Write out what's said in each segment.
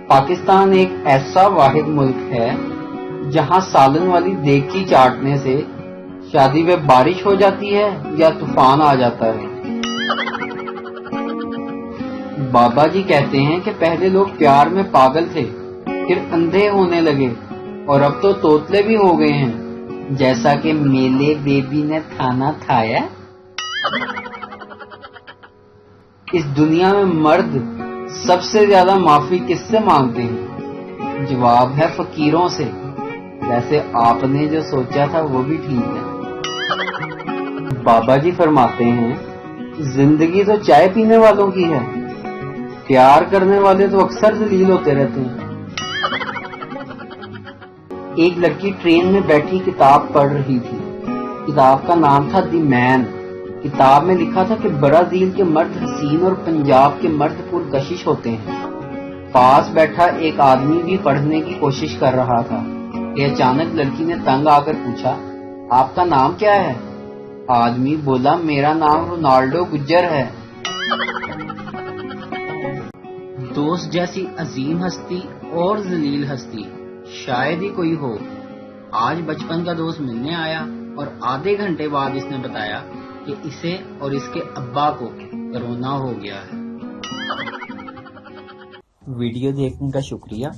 पाकिस्तान एक ऐसा वाहिद मुल्क है जहां सालन वाली देगची चाटने से शादी में बारिश हो जाती है या तूफान आ जाता है। बाबा जी कहते हैं कि पहले लोग प्यार में पागल थे, फिर अंधे होने लगे और अब तो तोतले भी हो गए हैं, जैसा कि मेले बेबी ने खाना खाया। इस दुनिया में मर्द सबसे ज्यादा माफी किससे मांगते हैं? जवाब है फकीरों से। वैसे आपने जो सोचा था वो भी ठीक है। बाबा जी फरमाते हैं जिंदगी तो चाय पीने वालों की है, प्यार करने वाले तो अक्सर जलील होते रहते हैं। एक लड़की ट्रेन में बैठी किताब पढ़ रही थी। किताब का नाम था दी मैन। किताब में लिखा था कि ब्राजील के मर्द हसीन और पंजाब के मर्द पुरकशिश होते हैं। पास बैठा एक आदमी भी पढ़ने की कोशिश कर रहा था कि अचानक लड़की ने तंग आकर पूछा, आपका नाम क्या है? आदमी बोला, मेरा नाम रोनाल्डो गुज्जर है। दोस्त जैसी अजीम हस्ती और जलील हस्ती शायद ही कोई हो। आज बचपन का दोस्त मिलने आया और आधे घंटे बाद इसने बताया कि इसे और इसके अब्बा को कोरोना हो गया है। वीडियो देखने का शुक्रिया।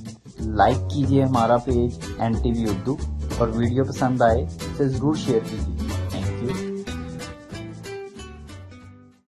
लाइक कीजिए हमारा पेज NTV उर्दू और वीडियो पसंद आए तो जरूर शेयर कीजिए।